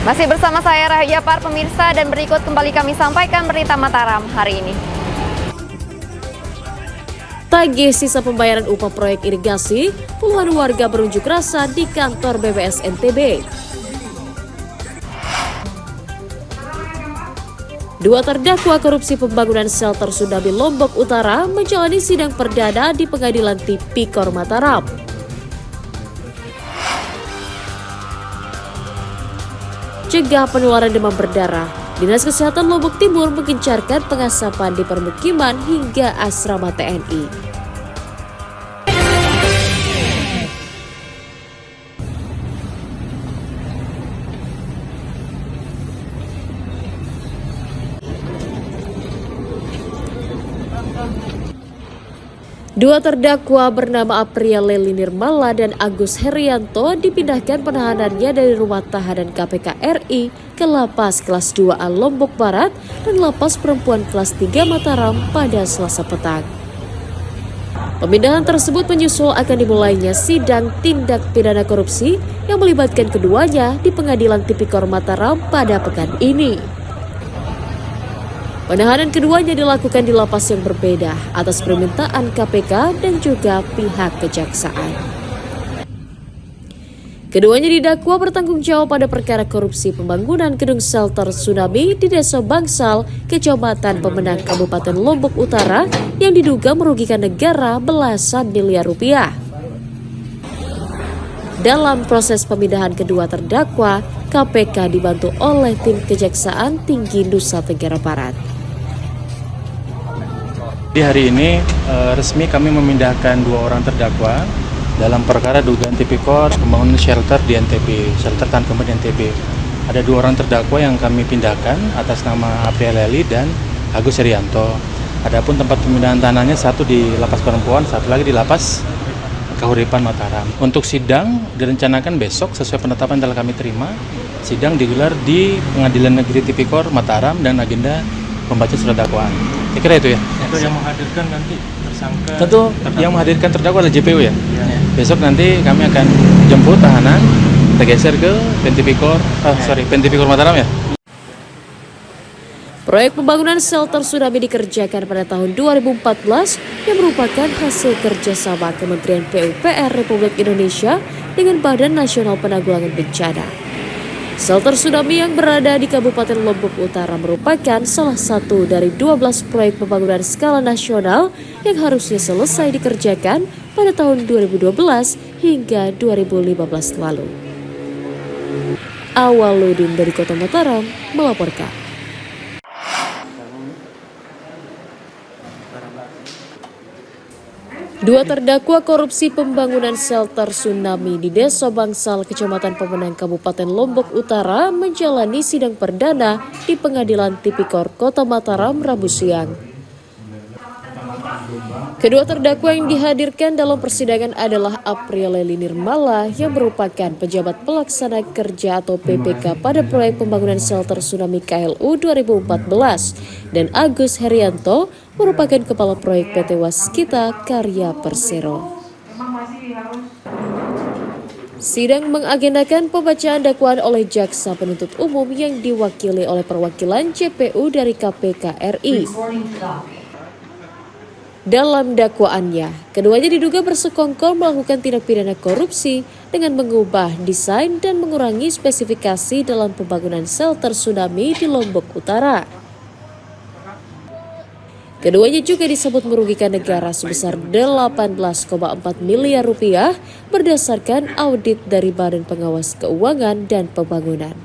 Masih bersama saya Rahayu Yapar, pemirsa, dan berikut kembali kami sampaikan berita Mataram hari ini. Tagih sisa pembayaran upah proyek irigasi, puluhan warga berunjuk rasa di kantor BPS NTB. Dua terdakwa korupsi pembangunan shelter Tsunami Lombok Utara menjalani sidang perdana di Pengadilan Tipikor Mataram. Cegah penularan demam berdarah, Dinas Kesehatan Lombok Timur menggencarkan pengasapan di permukiman hingga asrama TNI. Dua terdakwa bernama Apriale Nirmala dan Agus Herianto dipindahkan penahanannya dari rumah tahanan KPK RI ke Lapas Kelas 2A Lombok Barat dan Lapas Perempuan Kelas 3 Mataram pada Selasa petang. Pemindahan tersebut menyusul akan dimulainya sidang tindak pidana korupsi yang melibatkan keduanya di Pengadilan Tipikor Mataram pada pekan ini. Penahanan keduanya dilakukan di lapas yang berbeda atas permintaan KPK dan juga pihak kejaksaan. Keduanya didakwa bertanggung jawab pada perkara korupsi pembangunan gedung shelter tsunami di Desa Bangsal, Kecamatan Pemenang, Kabupaten Lombok Utara yang diduga merugikan negara belasan miliar rupiah. Dalam proses pemindahan kedua terdakwa, KPK dibantu oleh tim Kejaksaan Tinggi Nusa Tenggara Barat. Di hari ini resmi kami memindahkan dua orang terdakwa dalam perkara dugaan tipikor pembangunan shelter di NTB, shelter tahan gempa di NTB. Ada dua orang terdakwa yang kami pindahkan atas nama Apriale dan Agus Herianto. Adapun tempat pemindahan tanahnya satu di Lapas Perempuan, satu lagi di Lapas Kahuripan Mataram. Untuk sidang direncanakan besok sesuai penetapan telah kami terima. Sidang digelar di Pengadilan Negeri Tipikor Mataram dan agenda membaca surat dakwaan. Saya kira itu ya. Itu yang menghadirkan nanti tersangka. Tentu yang menghadirkan terdakwa adalah JPU ya. Besok nanti kami akan jemput tahanan, kita geser ke Pentipikor Mataram ya. Proyek pembangunan shelter tsunami dikerjakan pada tahun 2014 yang merupakan hasil kerjasama Kementerian PUPR Republik Indonesia dengan Badan Nasional Penanggulangan Bencana. Shelter tsunami yang berada di Kabupaten Lombok Utara merupakan salah satu dari 12 proyek pembangunan skala nasional yang harusnya selesai dikerjakan pada tahun 2012 hingga 2015 lalu. Awaludin dari Kota Mataram melaporkan. Dua terdakwa korupsi pembangunan shelter tsunami di Desa Bangsal, Kecamatan Pemenang, Kabupaten Lombok Utara menjalani sidang perdana di Pengadilan Tipikor Kota Mataram Rabu siang. Kedua terdakwa yang dihadirkan dalam persidangan adalah Apriale Nirmala yang merupakan pejabat pelaksana kerja atau PPK pada proyek pembangunan shelter tsunami KLU 2014 dan Agus Herianto merupakan kepala proyek PT Waskita Karya Persero. Sidang mengagendakan pembacaan dakwaan oleh jaksa penuntut umum yang diwakili oleh perwakilan JPU dari KPK RI. Dalam dakwaannya, keduanya diduga bersekongkol melakukan tindak pidana korupsi dengan mengubah desain dan mengurangi spesifikasi dalam pembangunan shelter tsunami di Lombok Utara. Keduanya juga disebut merugikan negara sebesar 18,4 miliar rupiah berdasarkan audit dari Badan Pengawas Keuangan dan Pembangunan.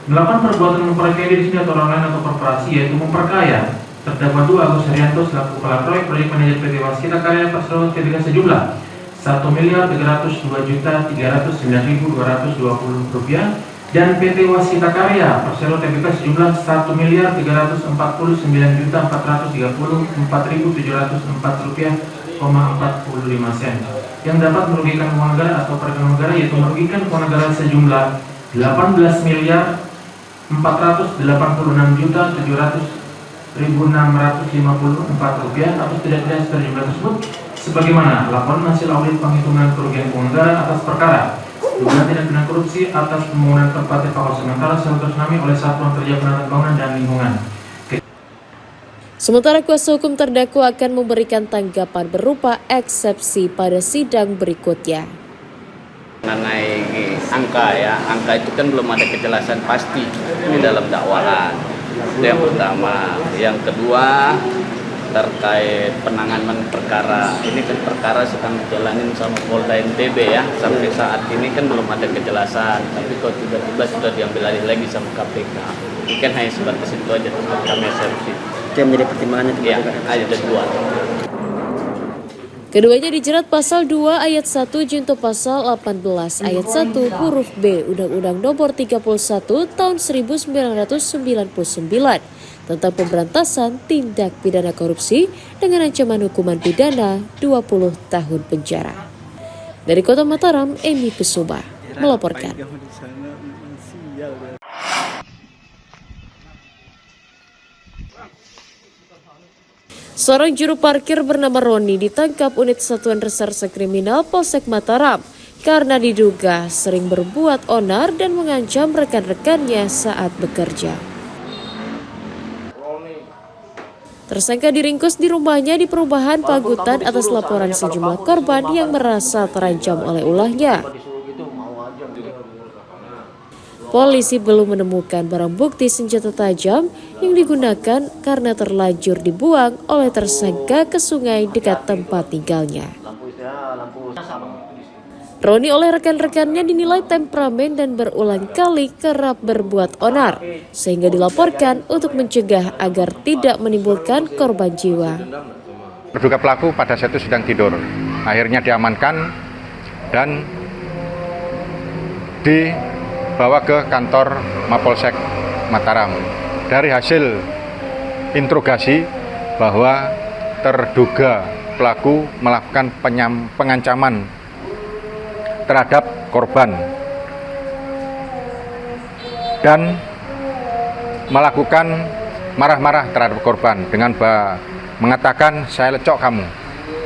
Melakukan perbuatan memperkaya diri sendiri atau orang lain atau korporasi, yaitu memperkaya. Terdakwa 2 Agus Herianto selaku kepala proyek manajer PT Waskita Karya Persero Tbk sejumlah Rp1.302.309.220 dan PT Waskita Karya Persero Tbk sejumlah Rp1.334.904.704,45 yang dapat merugikan keuangan negara atau perekonomian negara, yaitu merugikan keuangan negara sejumlah Rp18.454.700.654 atau tidak-tidak secara jumlah tersebut sebagaimana laporan hasil audit penghitungan kerugian keuangan negara atas perkara dugaan tindak pidana korupsi atas pembangunan tempat evakuasi sementara shelter tsunami oleh Satuan Kerja Penataan Bangunan dan Lingkungan. Sementara kuasa hukum terdakwa akan memberikan tanggapan berupa eksepsi pada sidang berikutnya. Mengenai angka itu kan belum ada kejelasan pasti di dalam dakwaan. Itu yang pertama. Yang kedua, terkait penanganan perkara. Ini kan perkara sedang dijalanin sama Polda NTB ya. Sampai saat ini kan belum ada kejelasan. Tapi kok tiba-tiba sudah diambil alih lagi sama KPK. Ini kan hanya sebatas itu aja tempat kami eksepsi. Itu yang menjadi pertimbangannya itu. Ya, ada dua. Keduanya dijerat pasal 2 ayat 1 junto pasal 18 ayat 1 huruf B Undang-Undang Nomor 31 Tahun 1999 tentang pemberantasan tindak pidana korupsi dengan ancaman hukuman pidana 20 tahun penjara. Dari Kota Mataram, Emi Kusuma melaporkan. Seorang juru parkir bernama Roni ditangkap unit Satuan Reserse Kriminal Polsek Mataram karena diduga sering berbuat onar dan mengancam rekan-rekannya saat bekerja. Tersangka diringkus di rumahnya di perumahan Pagutan atas laporan sejumlah korban yang merasa terancam oleh ulahnya. Polisi belum menemukan barang bukti senjata tajam yang digunakan karena terlanjur dibuang oleh tersangka ke sungai dekat tempat tinggalnya. Roni oleh rekan-rekannya dinilai temperamen dan berulang kali kerap berbuat onar, sehingga dilaporkan untuk mencegah agar tidak menimbulkan korban jiwa. Terduga pelaku pada saat itu sedang tidur, akhirnya diamankan dan dibawa ke kantor Mapolsek Mataram. Dari hasil interogasi bahwa terduga pelaku melakukan pengancaman terhadap korban dan melakukan marah-marah terhadap korban dengan mengatakan saya lecok kamu,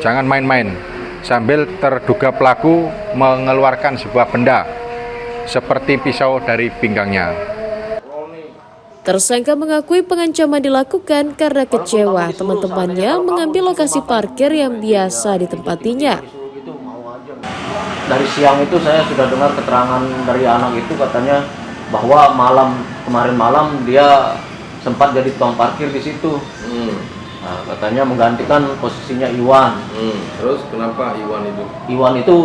jangan main-main, sambil terduga pelaku mengeluarkan sebuah benda seperti pisau dari pinggangnya. Tersangka mengakui pengancaman dilakukan karena kecewa teman-temannya mengambil lokasi parkir yang biasa ditempatinya. Dari siang itu saya sudah dengar keterangan dari anak itu, katanya bahwa kemarin malam dia sempat jadi tukang parkir di situ. Nah, katanya menggantikan posisinya Iwan. Terus kenapa Iwan itu? Iwan itu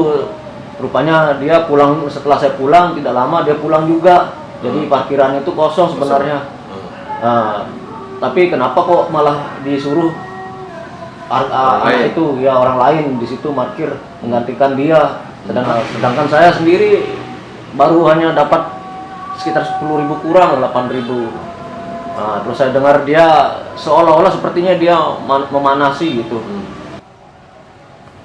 rupanya dia pulang setelah saya pulang, tidak lama dia pulang juga. Jadi parkiran itu kosong sebenarnya. Nah, tapi kenapa kok malah disuruh anak itu ya orang lain di situ parkir menggantikan dia. Sedangkan saya sendiri baru hanya dapat sekitar 10.000 kurang 8.000. Nah, terus saya dengar dia seolah-olah sepertinya dia memanasi gitu.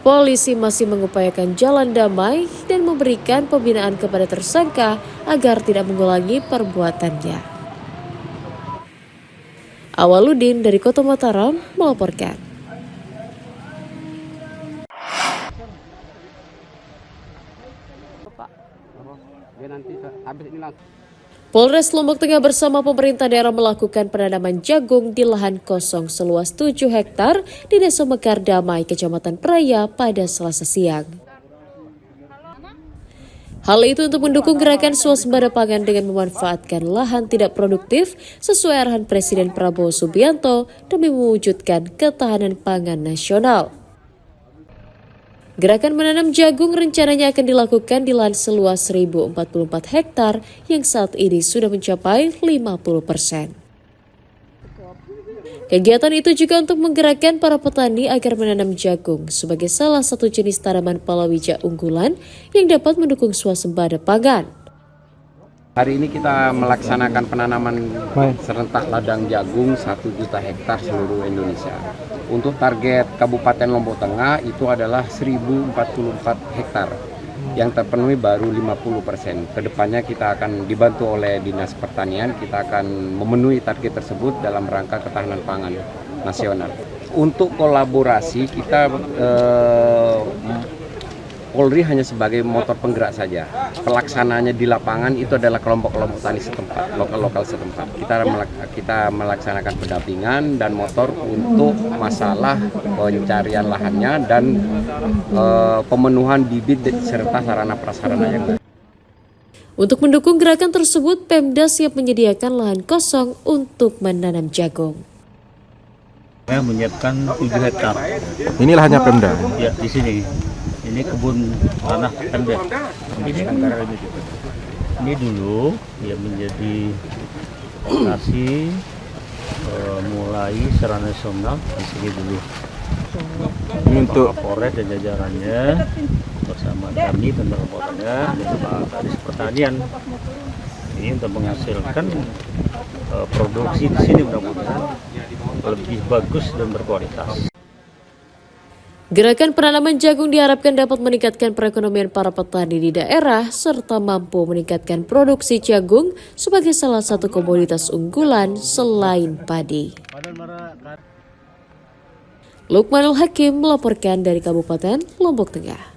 Polisi masih mengupayakan jalan damai dan memberikan pembinaan kepada tersangka agar tidak mengulangi perbuatannya. Awaludin dari Kota Mataram melaporkan. Polres Lombok Tengah bersama pemerintah daerah melakukan penanaman jagung di lahan kosong seluas 7 hektar di Desa Mekar Damai, Kecamatan Praya pada Selasa siang. Hal itu untuk mendukung gerakan swasembada pangan dengan memanfaatkan lahan tidak produktif sesuai arahan Presiden Prabowo Subianto demi mewujudkan ketahanan pangan nasional. Gerakan menanam jagung rencananya akan dilakukan di lahan seluas 1.044 hektar yang saat ini sudah mencapai 50%. Kegiatan itu juga untuk menggerakkan para petani agar menanam jagung sebagai salah satu jenis tanaman palawija unggulan yang dapat mendukung swasembada pangan. Hari ini kita melaksanakan penanaman serentak ladang jagung 1 juta hektar seluruh Indonesia. Untuk target Kabupaten Lombok Tengah itu adalah 1.044 hektar yang terpenuhi baru 50%. Kedepannya kita akan dibantu oleh Dinas Pertanian, kita akan memenuhi target tersebut dalam rangka ketahanan pangan nasional. Untuk kolaborasi kita Polri hanya sebagai motor penggerak saja. Pelaksananya di lapangan itu adalah kelompok-kelompok tani setempat, lokal-lokal setempat. Kita melaksanakan pendampingan dan motor untuk masalah pencarian lahannya dan pemenuhan bibit serta sarana prasarana yang lain. Untuk mendukung gerakan tersebut, Pemda siap menyediakan lahan kosong untuk menanam jagung. Saya menyiapkan 7 hektar. Ini lahannya Pemda. Ya, di sini. Ini kebun tanah Pemda. Ini anggaran ini juga. Ini dulu ya menjadi lokasi mulai secara nasional di sini dulu. Ini untuk Polres dan jajarannya bersama kami tentang Polresnya dan Pak Kadis Pertanian. Ini untuk menghasilkan produksi di sini mudah-mudahan lebih bagus dan berkualitas. Gerakan penanaman jagung diharapkan dapat meningkatkan perekonomian para petani di daerah serta mampu meningkatkan produksi jagung sebagai salah satu komoditas unggulan selain padi. Lukmanul Hakim melaporkan dari Kabupaten Lombok Tengah.